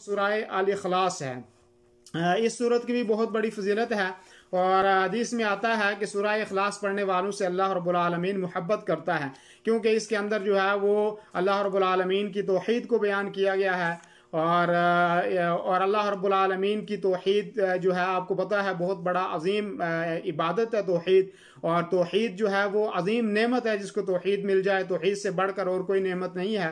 सूरह अल इखलास है। इस सूरत की भी बहुत बड़ी फजीलत है और हदीस में आता है कि सूरह इखलास पढ़ने वालों से अल्लाह रब्बुल आलमीन मोहब्बत करता है, क्योंकि इसके अंदर जो है वो अल्लाह रब्बुल आलमीन की तौहीद को बयान किया गया है। और अल्लाह रब्बुल आलमीन की तौहीद जो है आपको पता है बहुत बड़ा अजीम इबादत है तौहीद। और तौहीद जो है वो अजीम नेमत है, जिसको तौहीद मिल जाए तौहीद से बढ़कर और कोई नेमत नहीं है।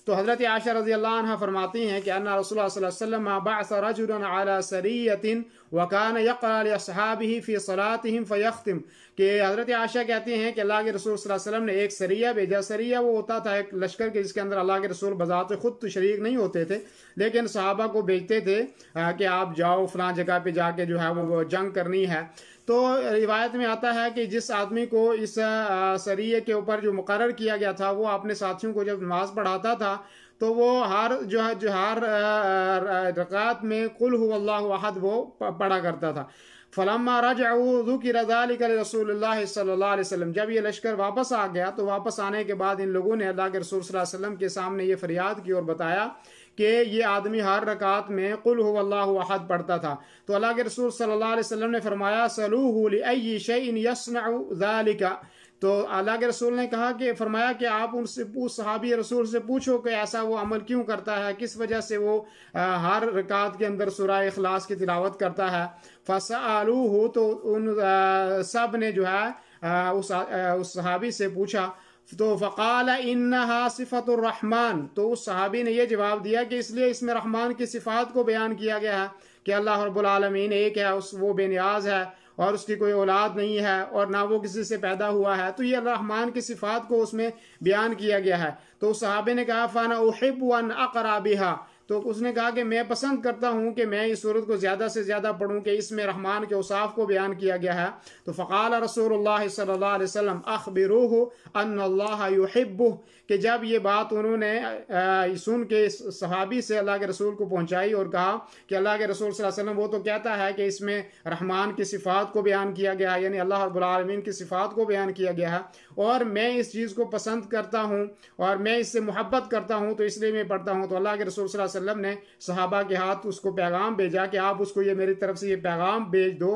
तो हज़रत आयशा रज़ी अल्लाह अन्हा फरमाती हैं कि अन्ना रसूलुल्लाह सल्लल्लाहु अलैहि वसल्लम बअस रजुलन अला सरियतिन व कान यक़रा लि अस्हाबिही फ़ी सलातिहिम फ़यख़्तिम, कि हज़रत आयशा कहती हैं कि अल्लाह के रसूल सल्लल्लाहु अलैहि वसल्लम ने एक सरिया भेजा। सरिया वो होता था एक लश्कर के जिसके अंदर अल्लाह के रसूल बज़ात खुद तो शरीक नहीं होते थे, लेकिन सहाबा को भेजते थे कि आप जाओ फ़लाँ जगह पे जाके जो है वो जंग करनी है। तो रिवायत में आता है कि जिस आदमी को इस सरिये के ऊपर जो मुकर्रर किया गया था वो अपने साथियों को जब नमाज पढ़ाता था तो वो हर रकात में कुल हुवल्लाहु अहद वो पढ़ा करता था। फलम्मा रजअू ज़ुकिर ज़ालिका लिरसूलिल्लाहि सल्लल्लाहु अलैहि वसल्लम, जब ये लश्कर वापस आ गया तो वापस आने के बाद इन लोगों ने अल्लाह के रसूल सल्लल्लाहु अलैहि वसल्लम के सामने ये फरियाद की और बताया कि ये आदमी हर रकात में कुल हुवल्लाहु अहद पढ़ता था। तो अल्लाह के रसूल सल्लल्लाहु अलैहि वसल्लम ने फरमाया सलूहु लिअय्यि शैइन यसनउ ज़ालिका, तो अल्लाह के रसूल ने कहा कि फरमाया कि आप उनसे सहाबी रसूल से पूछो कि ऐसा वो अमल क्यों करता है, किस वजह से वो हर रकात के अंदर सूरह इखलास की तिलावत करता है। फसअलूहु, तो उन सब ने जो है उस सहाबी से पूछा, तो फ़क़ाल इन्नहा सिफ़तुर रहमान, तो उस सहाबी ने यह जवाब दिया कि इसलिए इसमें रहमान की सिफ़ात को बयान किया गया है कि अल्लाह रब्बुल आलमीन एक है, वो बेनियाज है और उसकी कोई औलाद नहीं है और ना वो किसी से पैदा हुआ है। तो ये रहमान की सिफ़ात को उसमें बयान किया गया है। तो उस सहाबे ने कहा फ़ाना उहिब्बु अन अक़रा बिहा, तो उसने कहा कि मैं पसंद करता हूँ कि मैं इस सूरत को ज़्यादा से ज़्यादा पढ़ूँ कि इसमें रहमान के औसाफ को बयान किया गया है। तो फ़क़ाल रसूलुल्लाह सल्लल्लाहु अलैहि वसल्लम अख़बिरूहु अन्नल्लाह युहिब्बुहु, कि जब ये बात उन्होंने सुन के सहाबी से अल्लाह के रसूल को पहुँचाई और कहा कि अल्लाह के रसूल सल्लल्लाहु अलैहि वसल्लम वो तो कहता है कि इसमें रहमान की सिफ़ात को बयान किया गया है, यानी अल्लाह रब्बुल आलमीन की सिफ़ात को बयान किया गया है, और मैं इस चीज़ को पसंद करता हूँ और मैं इससे मोहब्बत करता हूँ तो इसलिए मैं पढ़ता हूँ। तो अल्लाह के रसूल सल्लल्लाहु अलैहि वसल्लम ने सहाबा के हाथ उसको पैगाम भेजा कि आप उसको ये मेरी तरफ से ये पैगाम भेज दो,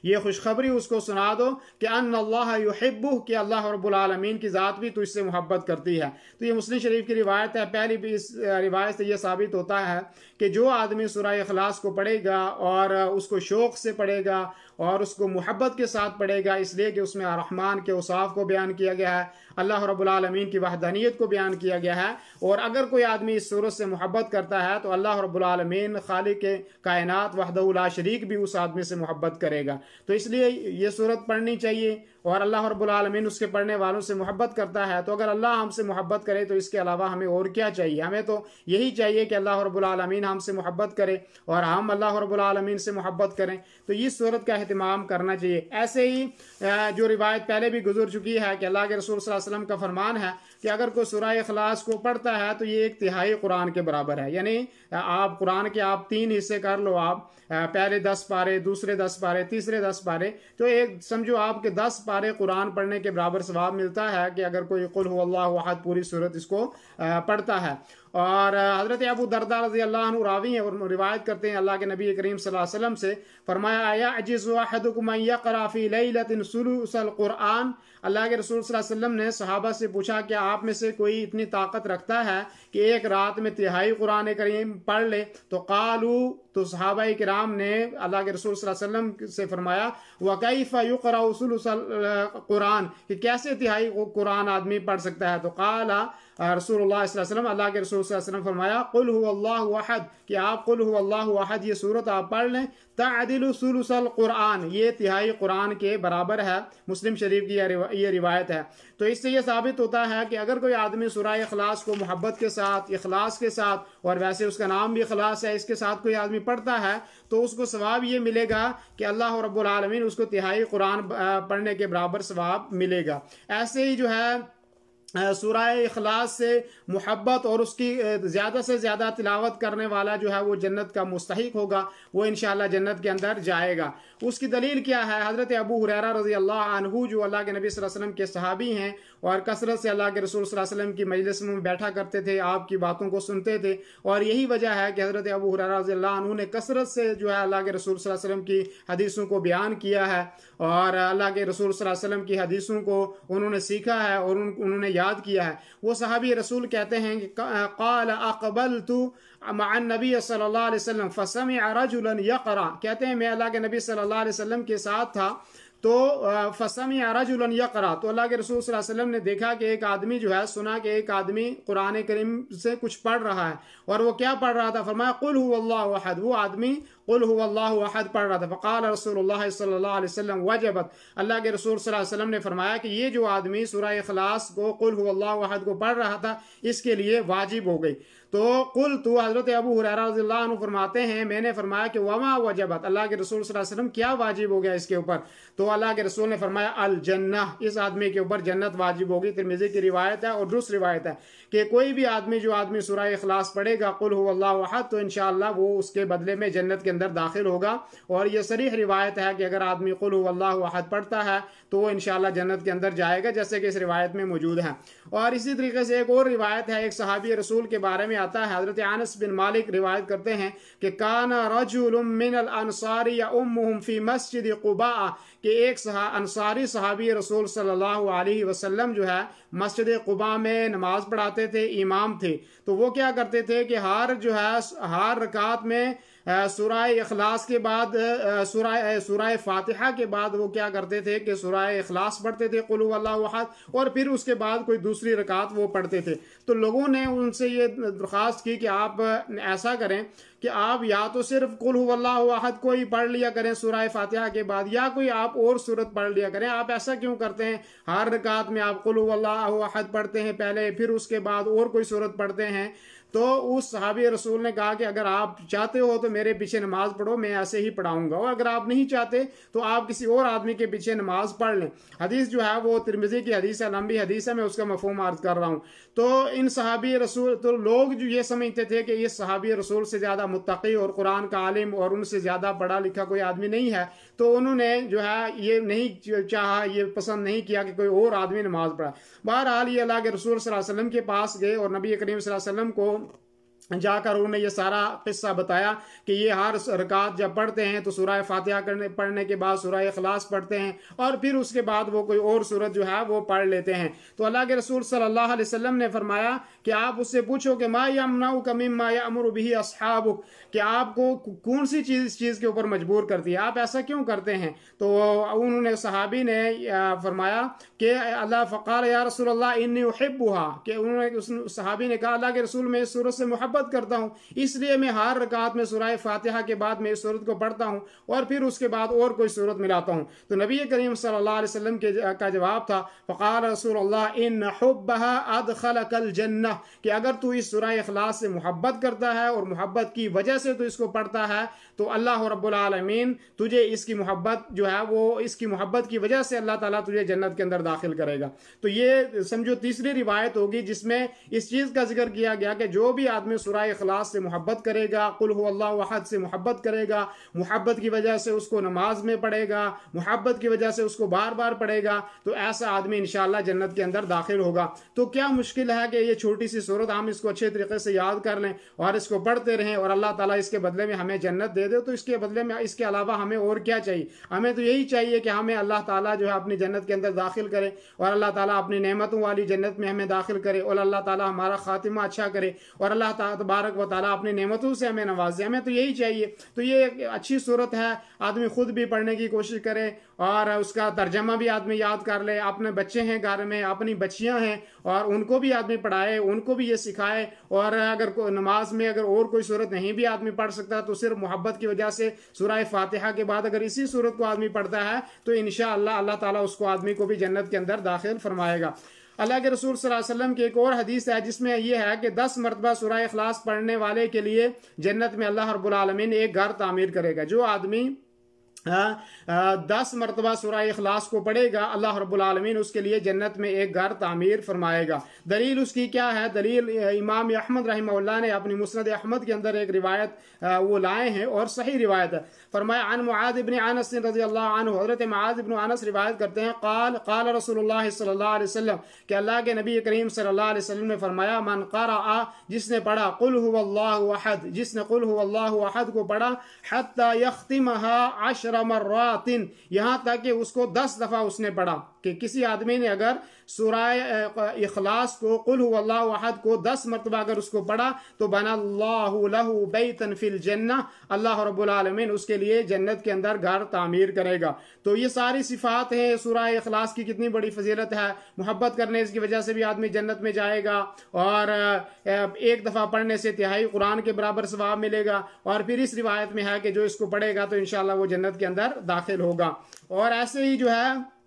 ये खुशखबरी उसको सुना दो कि अन्नल्लाह युहिब्बुहु, कि अल्लाह रब्बुल आलमीन की ज़ात भी तुझसे मोहब्बत करती है। तो ये मुस्लिम शरीफ की रिवायत है। पहली भी इस रिवायत से ये साबित होता है कि जो आदमी सूरह इखलास को पढ़ेगा और उसको शौक़ से पढ़ेगा और उसको मोहब्बत के साथ पढ़ेगा, इसलिए कि उसमें रहमान के औसाफ को बयान किया गया है, अल्लाह रब्बुल आलमीन की वहदानियत को बयान किया गया है। और अगर कोई आदमी इस सूरत से मोहब्बत करता है तो अल्लाह रब्बुल आलमीन खालिक कायनात वहदहु ला शरीक भी उस आदमी से मोहब्बत करेगा। तो इसलिए ये सूरत पढ़नी चाहिए और अल्लाह रब्बुल आलमीन उसके पढ़ने वालों से मोहब्बत करता है। तो अगर अल्लाह हमसे मोहब्बत करे तो इसके अलावा हमें और क्या चाहिए? हमें तो यही चाहिए कि अल्लाह रब्बुल आलमीन हमसे मोहब्बत करे और हम अल्लाह रब्बुल आलमीन से मोहब्बत करें। तो इस सूरत का अहतमाम करना चाहिए। ऐसे ही जो रिवायत पहले भी गुजर चुकी है कि अल्लाह के रसूल सल्लल्लाहु अलैहि वसल्लम का फरमान है कि अगर कोई सूरह इखलास को पढ़ता है तो ये 1/3 कुरान के बराबर है। यानी आप कुरान के आप 3 हिस्से कर लो, आप पहले 10 पारे, दूसरे 10 पारे, तीसरे 10 पारे, तो एक समझो आपके 10 पारे कुरान पढ़ने के बराबर सवाब मिलता है कि अगर कोई कुल हुवल्लाहु अहद पूरी सूरत इसको पढ़ता है। और हज़रत अबू दरदा रज़ी अल्लाह अन्हु रावी हैं और रिवायत करते हैं अल्लाह के नबी करीम सल्लल्लाहु अलैहि वसल्लम से, फरमाया यअजिज़ु अहदुकुम अन यक़रा फ़ी लैलतिन सुलुसल कुरान, अल्लाह के रसूल सल्लल्लाहु अलैहि वसल्लम ने सहाबा से पूछा कि आप में से कोई इतनी ताकत रखता है कि एक रात में 1/3 कुरान करीम पढ़ ले? तो कालू, तो सहाबा किराम ने अल्लाह के रसूल सल्लल्लाहु अलैहि वसल्लम से फरमाया व कैफ़ युक़रा सुलुसल कुरान, कि कैसे 1/3 कुरान आदमी पढ़ सकता है? तो काला रसूलुल्लाह सल्लल्लाहु अलैहि वसल्लम, अल्लाह के रसूल सल्लल्लाहु अलैहि वसल्लम फरमाया कुल हुवल्लाहु अहद, कि आप कुल हुवल्लाहु अहद ये सूरत आप पढ़ लें, तअदिलु सुलुसल कुरान, ये 1/3 कुरान के बराबर है। मुस्लिम शरीफ की ये रिवायत है। तो इससे ये साबित होता है कि अगर कोई आदमी सूरह इखलास को मोहब्बत के साथ, इखलास के साथ, और वैसे उसका नाम भी इखलास है, इसके साथ कोई आदमी पढ़ता है तो उसको सवाब ये मिलेगा कि अल्लाह रब्बुल आलमीन उसको 1/3 कुरान पढ़ने के बराबर सवाब मिलेगा। ऐसे ही जो है सूरह इखलास से मोहब्बत और उसकी ज़्यादा से ज़्यादा तिलावत करने वाला जो है वो जन्नत का मुस्तहिक होगा, वो इंशाअल्लाह जन्नत के अंदर जाएगा। उसकी दलील क्या है? हज़रत अबू हुरैरा रज़ी अल्लाह अन्हु जो अल्लाह के नबी सल्लल्लाहु अलैहि वसल्लम के सहाबी हैं और कसरत से अल्लाह के रसूल सल्लल्लाहु अलैहि वसल्लम की मजलिस में बैठा करते थे, आपकी बातों को सुनते थे, और यही वजह है कि हज़रत अबू हुरैरा रज़ी अल्लाह अन्हु ने कसरत से जो है अल्लाह के रसूल सल्लल्लाहु अलैहि वसल्लम की हदीसों को बयान किया है और अल्लाह के रसूल सल्लल्लाहु अलैहि वसल्लम की हदीसों को उन्होंने सीखा है और उन्होंने याद किया है। वो सहाबी रसूल कहते हैं कि क़ाल अक़बलतु मअन नबी सल्लल्लाहु अलैहि वसल्लम फसमिअ रजुलन यक़रा, कहते हैं मैं अल्लाह के नबी सल्लल्लाहु अलैहि वसल्लम के साथ था तो फसमिअ रजुलन यक़रा, तो अल्लाह के रसूल सल्लल्लाहु अलैहि वसल्लम ने देखा कि एक आदमी जो है, सुना कि एक आदमी कुरान करीम से कुछ पढ़ रहा है, और वो क्या पढ़ रहा था? फरमाया कुल हुवल्लाहु अहद, वो आदमी कुल हुवल्लाहु अहद पढ़ रहा था। फ़क़ाल रसूलुल्लाह सल्लल्लाहु अलैहि वसल्लम वजबत, अल्लाह के रसूल सल्लल्लाहु अलैहि वसल्लम ने फरमाया कि ये जो आदमी सूरह इखलास को कुल हुवल्लाहु अहद को पढ़ रहा था, इसके लिए वाजिब हो गई। तो कुल तो हज़रत अबू हुरैरा रज़ियल्लाहु अन्हु फरमाते हैं मैंने फरमाया कि वमा वजबत, अल्लाह के रसूल सल्लल्लाहु अलैहि वसल्लम क्या वाजिब हो गया इसके ऊपर? तो अल्लाह के रसूल ने फरमाया अल जन्नह, इस आदमी के ऊपर जन्नत वाजिब होगी। तिरमिज़ी की रिवायत है और दूसरी रिवायत है कि कोई भी आदमी जो आदमी सूरह इखलास पढ़ेगा कुल हुवल्लाहु अहद, तो इंशाअल्लाह वो उसके बदले में जन्नत के अंदर दाखिल होगा। और ये सरीह रिवायत है कि अगर आदमी कुल हुवल्लाहु अहद पढ़ता है तो वो इंशाअल्लाह जन्नत के अंदर जाएगा, जैसे कि इस रिवायत में मौजूद है। और इसी तरीके से एक और रिवायत है, एक सहाबी रसूल के बारे में आता है, हज़रत अनस बिन मालिक रिवायत करते हैं कि काना रजुलुम मिनल अंसारी यउम्मुहुम फी मस्जिद क़ुबा, कि एक अंसारी सहाबी रसूल सल्लल्लाहु अलैहि वसल्लम जो है मस्जिद क़ुबा में नमाज पढ़ाते थे, इमाम थे। तो वो क्या करते थे कि हर रकात में सूरह इखलास के बाद सूरह फातिहा के बाद वो क्या करते थे कि सूरह इखलास पढ़ते थे कुल हुवल्लाहु अहद, और फिर उसके बाद कोई दूसरी रकात वो पढ़ते थे। तो लोगों ने उनसे ये दरख्वास्त की कि आप ऐसा करें कि आप या तो सिर्फ कुल हुवल्लाहु अहद को ही पढ़ लिया करें सूरह फातिहा के बाद, या कोई आप और सूरत पढ़ लिया करें। आप ऐसा क्यों करते हैं? हर रकात में आप कुल हुवल्लाहु अहद पढ़ते हैं पहले, फिर उसके बाद और कोई सूरत पढ़ते हैं। तो उस सहाबी रसूल ने कहा कि अगर आप चाहते हो तो मेरे पीछे नमाज पढ़ो, मैं ऐसे ही पढ़ाऊंगा, और अगर आप नहीं चाहते तो आप किसी और आदमी के पीछे नमाज पढ़ लें। हदीस जो है वो तिरमिज़ी की हदीस है, लंबी हदीस है, मैं उसका मफ़हूम अर्ज कर रहा हूँ। तो इन सहाबी रसूल, तो लोग जो ये समझते थे कि ये सहाबी रसूल से ज़्यादा मुत्तक़ी और कुरान का आलिम और उनसे ज़्यादा पढ़ा लिखा कोई आदमी नहीं है, तो उन्होंने जो है ये नहीं चाहा, ये पसंद नहीं किया कि कोई और आदमी नमाज पढ़ा। बहरहाल ये अल्लाह के रसूल सल्लल्लाहु अलैहि वसल्लम के पास गए और नबी करीम सल्लल्लाहु अलैहि वसल्लम को जाकर उन्होंने ये सारा किस्सा बताया कि ये हर रकात जब पढ़ते हैं तो सूरह फातिहा पढ़ने के बाद सूरह इखलास पढ़ते हैं, और फिर उसके बाद वो कोई और सूरत जो है वो पढ़ लेते हैं। तो अल्लाह के रसूल सल्लल्लाहु अलैहि वसल्लम ने फरमाया कि आप उससे पूछो कि मा यमनउका मिम्मा यअमुरु बिही अस्हाबुक, कि आपको कौन सी चीज़ इस चीज़ के ऊपर मजबूर करती है, आप ऐसा क्यों करते हैं? तो उन्होंने सहाबी ने फरमाया कि अल्लाह फ़क़ाल या रसूलल्लाह इन्नी उहिब्बुहा, कि उन्होंने उस सहाबी ने कहा अल्लाह के रसूल मैं इस सूरत से मोहब्बत करता हूँ, इसलिए मैं हर रकात में सूरह फातिहा के बाद मैं इस सूरत को पढ़ता हूँ और फिर उसके बाद और कोई सूरत मिलाता हूँ। तो नबी करीम सल्लल्लाहु अलैहि वसल्लम का जवाब था फ़क़ाल रसूलुल्लाह इन हुब्बहा अदखलकल जन्नह, कि अगर तू इस सूरह इखलास से मोहब्बत करता है और मोहब्बत की वजह से तू इसको पढ़ता है तो अल्लाह रब्बुल आलमीन तुझे इसकी मोहब्बत जो है वो इसकी मोहब्बत की वजह से अल्लाह ताला तुझे जन्नत के अंदर दाखिल करेगा। तो ये समझो तीसरी रिवायत होगी जिसमें इस चीज़ का जिक्र किया गया कि जो भी आदमी सूरह इखलास से मोहब्बत करेगा, कुल हुवल्लाहु अहद से मोहब्बत करेगा, मोहब्बत की वजह से उसको नमाज में पढ़ेगा, मोहब्बत की वजह से उसको बार बार पढ़ेगा, तो ऐसा आदमी इंशाअल्लाह जन्नत के अंदर दाखिल होगा। तो क्या मुश्किल है कि ये छोटी सी सूरत हम इसको अच्छे तरीके से याद कर लें और इसको पढ़ते रहें और अल्लाह ताला इसके बदले में हमें जन्नत दे दे। तो इसके बदले में इसके अलावा हमें और क्या चाहिए? हमें तो यही चाहिए कि हमें अल्लाह ताला जो है अपनी जन्नत के अंदर दाखिल करे और अल्लाह ताला अपनी नेमतों वाली जन्नत में हमें दाखिल करे और अल्लाह ताला हमारा खातिमा अच्छा करे और अल्लाह तबारक व तआला अपनी नेमतों से हमें नवाजे। हमें तो यही चाहिए। तो ये एक अच्छी सूरत है, आदमी खुद भी पढ़ने की कोशिश करे और उसका तर्जमा भी आदमी याद कर ले। अपने बच्चे हैं घर में, अपनी बच्चियां हैं और उनको भी आदमी पढ़ाए, उनको भी ये सिखाए। और अगर नमाज में अगर और कोई सूरत नहीं भी आदमी पढ़ सकता तो सिर्फ मोहब्बत की वजह से सूरह फातिहा के बाद अगर इसी सूरत को आदमी पढ़ता है तो इंशाअल्लाह अल्लाह ताला उसको आदमी को भी जन्नत के अंदर दाखिल फरमाएगा। अल्लाह के रसूल सल्लल्लाहु अलैहि वसल्लम की एक और हदीस है जिसमें यह है कि 10 मरतबा सूरह इखलास पढ़ने वाले के लिए जन्नत में अल्लाह रब्बुल आलमीन एक घर तामीर करेगा। जो आदमी 10 मरतबा सूरह इखलास को पढ़ेगा, अल्लाह रब्बुल आलमीन उसके लिए जन्नत में एक घर तामीर फरमाएगा। दलील उसकी क्या है? दलील इमाम अहमद रहमहुल्लाह ने अपनी मुस्नद अहमद के अंदर एक रिवायत वो लाए हैं और सही रिवायत है। फरमाया अन मुआद इब्न अनस रज़ियल्लाहु अन्हु, हज़रत मुआद इब्न अनस रिवायत करते हैं, क़ाल रसूलुल्लाह सल्लल्लाहु अलैहि वसल्लम, कि अल्लाह के नबी करीम सल्लल्लाहु अलैहि वसल्लम ने फरमाया, मन क़रअ, जिसने पढ़ा, क़ुल हुवल्लाहु अहद, जिसने क़ुल हुवल्लाहु अहद को पढ़ा, हत्ता यख्तिमहा 10 मर्रातिन, यहाँ तक कि उसको 10 दफ़ा उसने पढ़ा। कि किसी आदमी ने अगर सूरह इखलास को, कुल हुवल्लाहु अहद को 10 मरतबा अगर उसको पढ़ा, तो बनल्लाहु लहू बैतन फिल जन्नह, अल्लाह रब्बुल आलमीन उसके लिए जन्नत के अंदर घर तामीर करेगा। तो ये सारी सिफात हैं सूरह इखलास की, कितनी बड़ी फजीलत है। मोहब्बत करने की वजह से भी आदमी जन्नत में जाएगा, और एक दफ़ा पढ़ने से तिहाई कुरान के बराबर सवाब मिलेगा। और फिर इस रिवायत में है कि जो इसको पढ़ेगा तो इंशाअल्लाह वो जन्नत के अंदर दाखिल होगा। और ऐसे ही जो है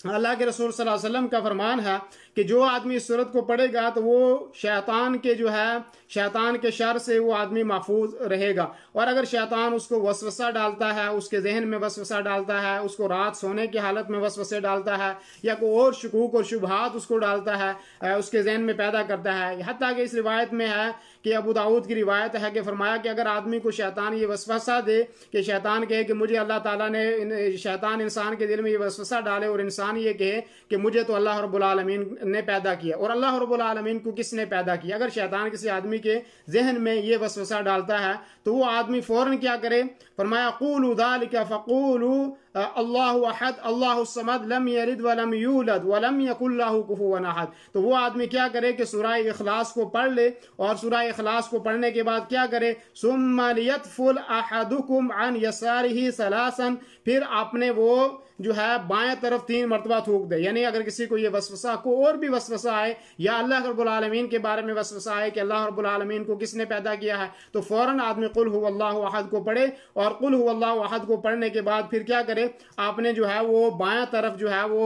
अल्लाह के रसूल सल्लल्लाहु अलैहि वसल्लम का फरमान है कि जो आदमी इस सूरत को पढ़ेगा तो वो शैतान के जो है, शैतान के शर से वो आदमी महफूज रहेगा। और अगर शैतान उसको वसवसा डालता है, उसके जहन में वसवसा डालता है, उसको रात सोने की हालत में वसवसे डालता है, या कोई और शकूक और शुबहात उसको डालता है, उसके जहन में पैदा करता है। हत्ता कि इस रिवायत में है कि अबू दाऊद की रिवायत है कि फरमाया कि अगर आदमी को शैतान ये वसवसा दे, कि शैतान कहे कि मुझे अल्लाह ताला ने, शैतान इंसान के दिल में ये वसवसा डाले और इंसान ये कहे कि मुझे तो अल्लाह रब्बुल आलमीन ने पैदा किया, और अल्लाह रब्बुल आलमीन को किसने पैदा किया। अगर शैतान किसी आदमी के जहन में ये वसवसा डालता है तो वो आदमी फौरन क्या करे? फरमाया क़ूलू ज़ालिका फ़क़ूलू अल्लाहु अहद अल्लाहु समद लम यलिद वलम यूलद वलम यकुल लहू कुफुवन अहद। तो वो आदमी क्या करे कि सूरह इखलास को पढ़ ले, और सूरह इखलास को पढ़ने के बाद क्या करे? सुम्मा लियतफुल अहदुकुम अन यसारिही सलासन, फिर आपने वो जो है बाएं तरफ 3 मरतबा थूक दे। यानी अगर किसी को ये वसवसा, को और भी वसवसा आए, या अल्लाह रब्बुल आलमीन के बारे में वसवसा आए कि अल्लाह रब्बुल आलमीन को किसने पैदा किया है, तो फौरन आदमी कुल हुवल्लाहु अहद को पढ़े। और कुल हुवल्लाहु अहद को पढ़ने के बाद फिर क्या करे? आपने जो है वो बाएं तरफ जो है वो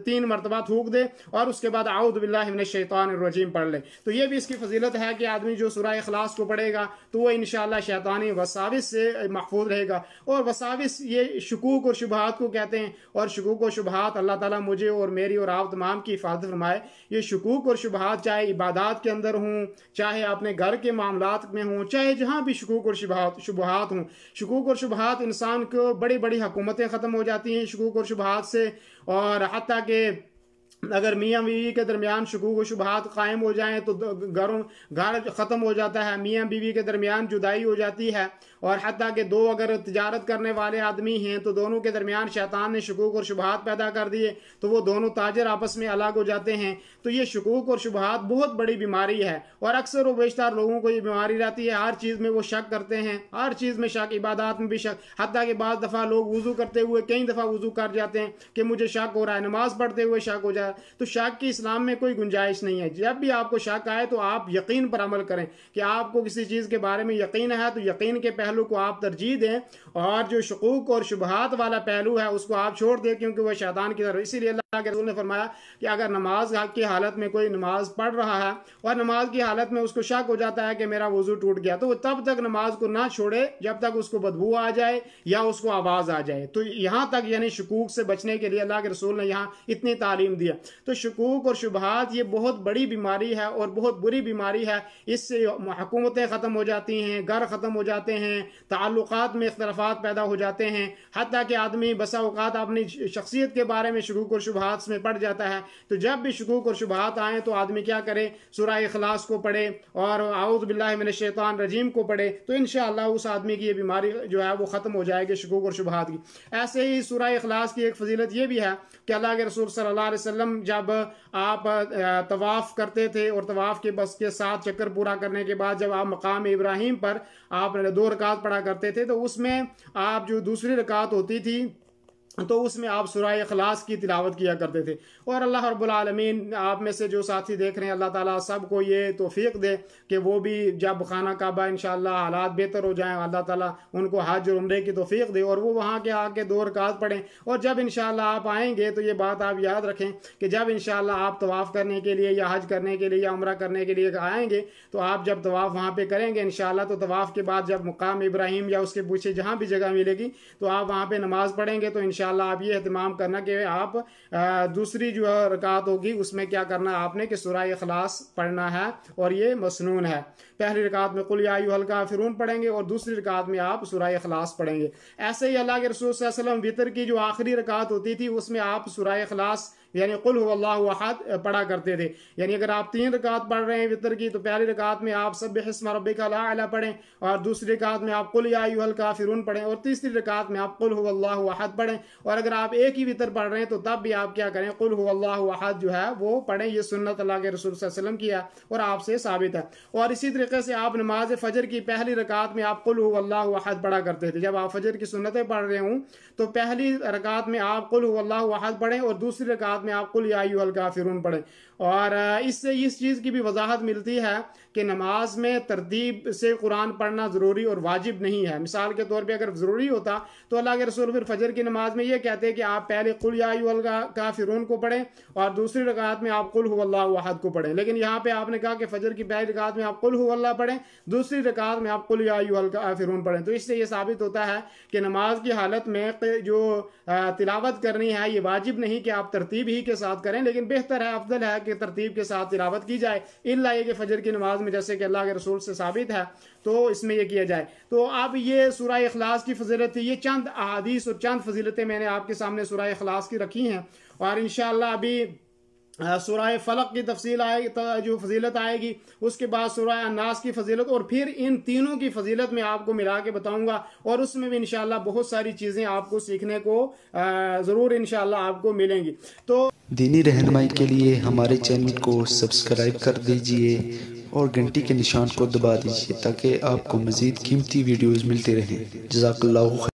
3 मरतबा थूक दे, और उसके बाद आऊज़ु बिल्लाहि मिनश शैतानिर रजीम पढ़ ले। तो ये भी इसकी फजीलत है कि आदमी जो सूरह इखलास को पढ़ेगा तो वो इंशाअल्लाह शैतानी वसाविस से महफूज रहेगा। और वसाविस ये शकूक और शुबहात को कहते हैं, और शकूक और शुबहात अल्लाह ताला मुझे और मेरी और आप तमाम की हिफाजत फरमाए। ये शकूक और शुबहात चाहे इबादत के अंदर हों, चाहे अपने घर के मामलात में हों, चाहे जहाँ भी शकूक और शुबहात हों। शकूक और शुबहात इंसान को बड़ी बड़ी हुकूमतें ख़त्म हो जाती हैं शकूक और शुबहात से। और हत्ता के अगर मियाँ बीवी के दरमियान शकूक व शुबहात कायम हो जाएं तो घर ख़त्म हो जाता है, मियाँ बीवी के दरमियान जुदाई हो जाती है। और हत्ता कि दो अगर तिजारत करने वाले आदमी हैं तो दोनों के दरमियान शैतान ने शकूक और शुबहात पैदा कर दिए, तो वो दोनों ताजर आपस में अलग हो जाते हैं। तो ये शकूक और शुबहात बहुत बड़ी बीमारी है, और अक्सर व बेशतर लोगों को ये बीमारी रहती है। हर चीज़ में वो शक करते हैं, हर चीज़ में शक, इबादत में भी शक। हत्ता कि बाद दफ़ा लोग वुज़ू करते हुए कई दफ़ा वुज़ू कर जाते हैं कि मुझे शक हो रहा है, नमाज पढ़ते हुए शक हो जाए। तो शक की इस्लाम में कोई गुंजाइश नहीं है। जब भी आपको शक आए तो आप यकीन पर अमल करें कि आपको किसी चीज़ के बारे में यकीन है, तो यकीन के पहलू को आप तरजीह दें, और जो शकूक और शुबहात वाला पहलू है उसको आप छोड़ दें, क्योंकि वह शैतान की तरफ। इसीलिए अल्लाह के रसूल ने फरमाया कि अगर नमाज की हालत में कोई नमाज पढ़ रहा है और नमाज की हालत में उसको शक हो जाता है कि मेरा वजू टूट गया, तो वो तब तक नमाज को ना छोड़े जब तक उसको बदबू आ जाए या उसको आवाज़ आ जाए। तो यहाँ तक यानी शकूक से बचने के लिए अल्लाह के रसूल ने यहाँ इतनी तालीम दिया। तो शकूक और शुबहात ये बहुत बड़ी बीमारी है और बहुत बुरी बीमारी है। इससे हुकूमतें ख़त्म हो जाती हैं, घर ख़त्म हो जाते हैं, ताल्लुकात में इख्तलाफात पैदा हो जाते हैं। हत्ता कि आदमी बसा औकात अपनी शख्सियत के बारे में शकूक और शुबहात में पड़ जाता है। तो जब भी शकूक और शुबहात आए तो आदमी क्या करे? सूरह इखलास को पढ़े और आऊज़ु बिल्लाहि मिनश शैतानिर रजीम को पढ़े, तो इंशाअल्लाह उस आदमी की ये बीमारी जो है वो ख़त्म हो जाएगी शकूक और शुबहात की। ऐसे ही सूरह इखलास की एक फजीलत ये भी है कि अल्लाह के रसूल सल्लल्लाहु अलैहि वसल्लम जब आप तवाफ़ करते थे और तवाफ़ के बस के 7 चक्कर पूरा करने के बाद जब आप मकाम इब्राहिम पर आप 2 रकात पढ़ा करते थे, तो उसमें आप जो दूसरी रकात होती थी तो उसमें आप सूरह इखलास की तिलावत किया करते थे। और अल्लाह रब्बुल आलमीन आप में से जो साथी देख रहे हैं, अल्लाह ताला सबको ये तौफीक दे कि वो भी जब खाना काबा इंशाअल्लाह हालात बेहतर हो जाएं, अल्लाह ताला उनको हज और उम्रे की तौफीक दे और वो वहाँ के आके 2 रकात पढ़ें। और जब इंशाअल्लाह आप आएंगे तो ये बात आप याद रखें कि जब इंशाअल्लाह आप तवाफ़ करने के लिए या हज करने के लिए या उम्रा करने के लिए आएंगे, तो आप जब तवाफ़ वहाँ पे करेंगे इंशाअल्लाह, तो तवाफ़ के बाद जब मुकाम इब्राहिम या उसके पीछे जहाँ भी जगह मिलेगी तो आप वहाँ पे नमाज पढ़ेंगे। तो इंशाअल्लाह आप ये एहतमाम करना कि आप दूसरी जो रकात होगी उसमें क्या करना है आपने कि सूरह इखलास पढ़ना है और ये मसनून है। पहली रकात में कुल या अय्युहल काफिरून पढ़ेंगे और दूसरी रकात में आप सूरह इखलास पढ़ेंगे। ऐसे ही अल्लाह के रसूल सल्लल्लाहु अलैहि वसल्लम वितर की जो आखिरी रकात होती थी उसमें आप सूरह इखलास यानी कुल हुवल्लाहु अहद पढ़ा करते थे। यानी अगर आप 3 रकात पढ़ रहे हैं वितर की, तो पहली रकात में आप सब्बिहिस्मा रब्बिकल आला पढ़ें और दूसरी रकात में आप कुल या अय्युहल काफिरून पढ़ें और तीसरी रकात में आप कुल हुवल्लाहु अहद पढ़ें। और अगर आप एक ही वितर पढ़ रहे हैं तो तब भी आप क्या करें, कुल हुवल्लाहु अहद जो है वो पढ़ें। ये सुन्नत अल्लाह के रसूल सल्लल्लाहु अलैहि वसल्लम की है और आपसे साबित है। और इसी तरीके से आप नमाज फजर की पहली रकात में आप कुल हुवल्लाहु अहद पढ़ा करते थे। जब आप फजर की सुन्नतें पढ़ रहे हों तो पहली रकात में आप कुल हुवल्लाहु अहद पढ़ें और दूसरी रकात में आप कुल या अय्युहल काफिरून पढ़ें। और इससे इस चीज़ की भी वजाहत मिलती है कि नमाज में तरतीब से कुरान पढ़ना ज़रूरी और वाजिब नहीं है। मिसाल के तौर पे अगर ज़रूरी होता तो अल्लाह के रसूल फिर फजर की नमाज में ये कहते हैं कि आप पहले कुल या अय्युहल काफिरून को पढ़ें और दूसरी रकात में आप कुल हुवल्लाहु अहद को पढ़ें। लेकिन यहाँ पे आपने कहा कि फजर की पहली रकात में आप कुल हुवल्लाह पढ़ें, दूसरी रकात में आप कुल या अय्युहल काफिरून पढ़ें। तो इससे ये साबित होता है कि नमाज की हालत में जो तिलावत करनी है ये वाजिब नहीं कि आप तरतीब ही के साथ करें, लेकिन बेहतर है, अफजल है कि तरतीब के साथ तिलावत की जाए। इल्ला ये कि फजर की नमाज में जैसे कि अल्लाह के रसूल से साबित है तो इसमें यह किया जाए। तो अब ये सूरह इखलास की फजीलत थी। ये चंद अहादीस और चंद फजीलतें मैंने आपके सामने सूरह इखलास की रखी हैं और इंशाअल्लाह अभी सूरह फलक की तफसील आएगी, जो फजीलत आएगी, उसके बाद सूरह अन्नास की फजीलत और फिर इन तीनों की फजीलत में आपको मिला के बताऊंगा और उसमें भी इंशाअल्लाह बहुत सारी चीज़ें आपको सीखने को ज़रूर इंशाअल्लाह आपको मिलेंगी। तो दीनी रहनुमाई के लिए हमारे चैनल को सब्सक्राइब कर दीजिए और घंटी के निशान को दबा दीजिए ताकि आपको मज़ीद कीमती वीडियोज़ मिलते रहें। जज़ाकल्लाहु।